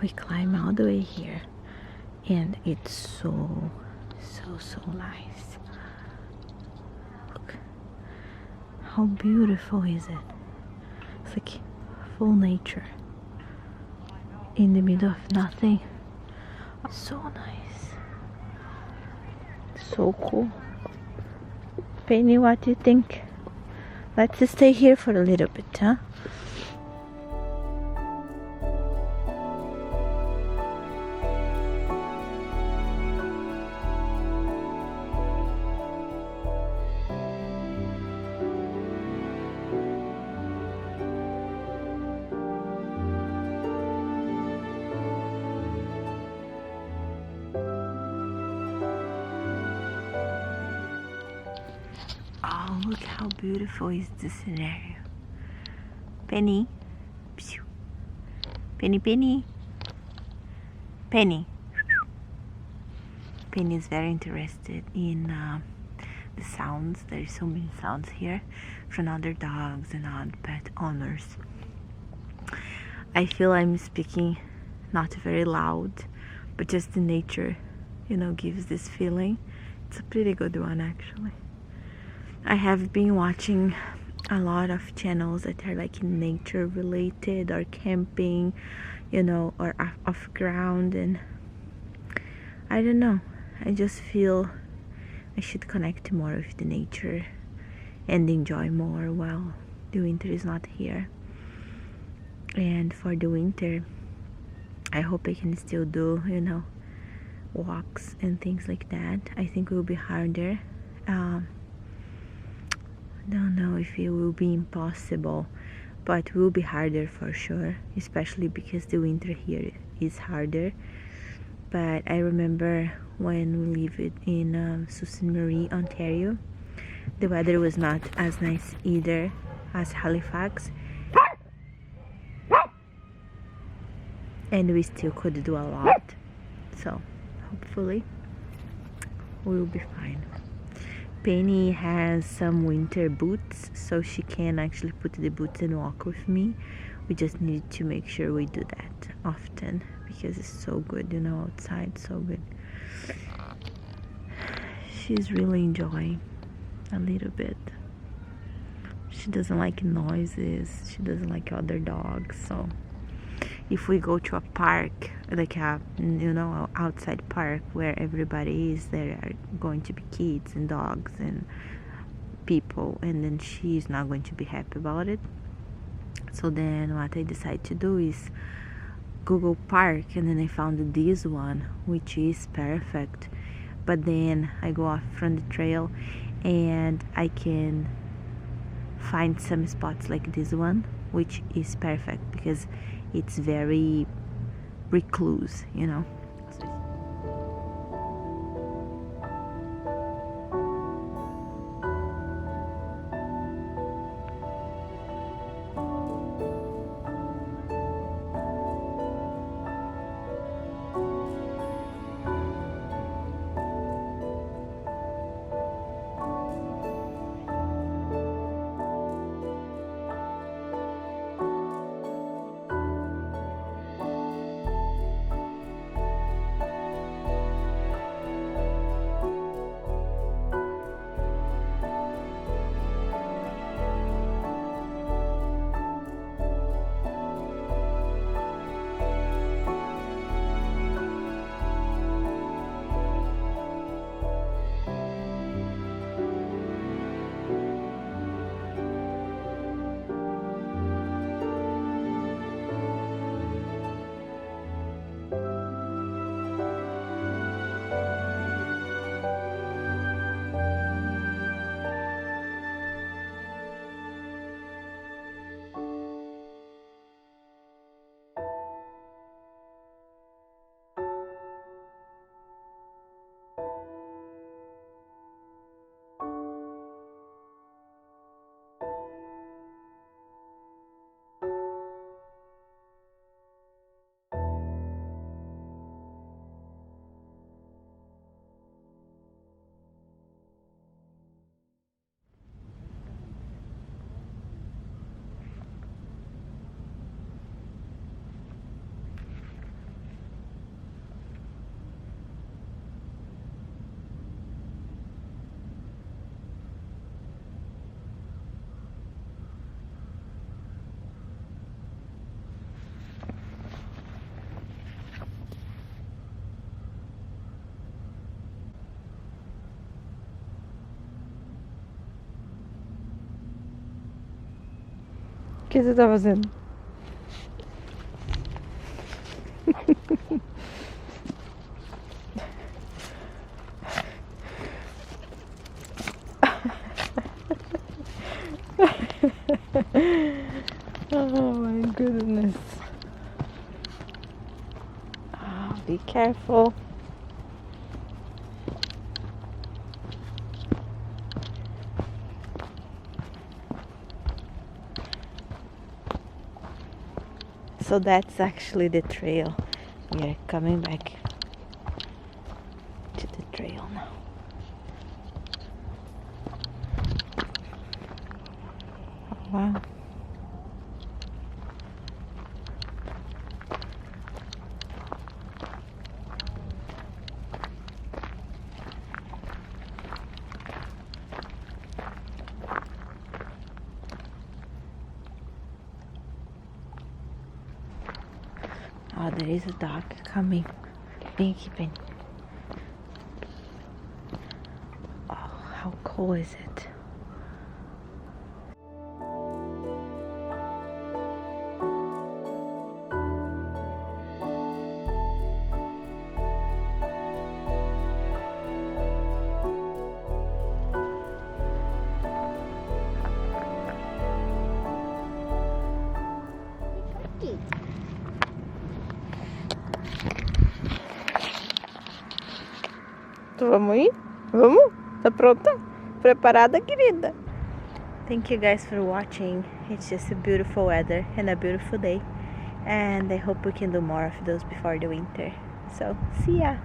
we climb all the way here, and it's so nice. Look, how beautiful is it? It's like full nature in the middle of nothing. So nice, so cool. Penny, what do you think? Let's stay here for a little bit, huh? Oh, look how beautiful is this scenario. Penny. Pew. Penny, Penny. Penny. Penny is very interested in the sounds. There's so many sounds here from other dogs and other pet owners. I feel I'm speaking not very loud, but just the nature, gives this feeling. It's a pretty good one, actually. I have been watching a lot of channels that are like nature related or camping, or off ground, and I don't know. I just feel I should connect more with the nature and enjoy more while the winter is not here. And for the winter, I hope I can still do, walks and things like that. I think it will be harder. Don't know if it will be impossible, but it will be harder for sure, especially because the winter here is harder. But I remember when we lived in Sault Ste. Marie, Ontario, the weather was not as nice either as Halifax, and we still could do a lot, so hopefully we'll be fine. Penny has some winter boots, so she can actually put the boots and walk with me. We just need to make sure we do that often because it's so good, outside, so good. She's really enjoying a little bit. She doesn't like noises, she doesn't like other dogs, so if we go to a park, like a outside park where everybody is, there are going to be kids and dogs and people, and then she's not going to be happy about it. So then what I decided to do is Google Park, and then I found this one, which is perfect. But then I go off from the trail and I can find some spots like this one, which is perfect because it's very recluse, O que você tá fazendo? Oh my goodness. Oh, be careful. So that's actually the trail. We are coming back to the trail now. Oh, wow. Oh, there is a dog coming. Binky Bin. Oh, how cool is it? Então vamos ir? Vamos? Tá pronta? Preparada, querida? Thank you guys for watching. It's just a beautiful weather and a beautiful day. And I hope we can do more of those before the winter. So, see ya!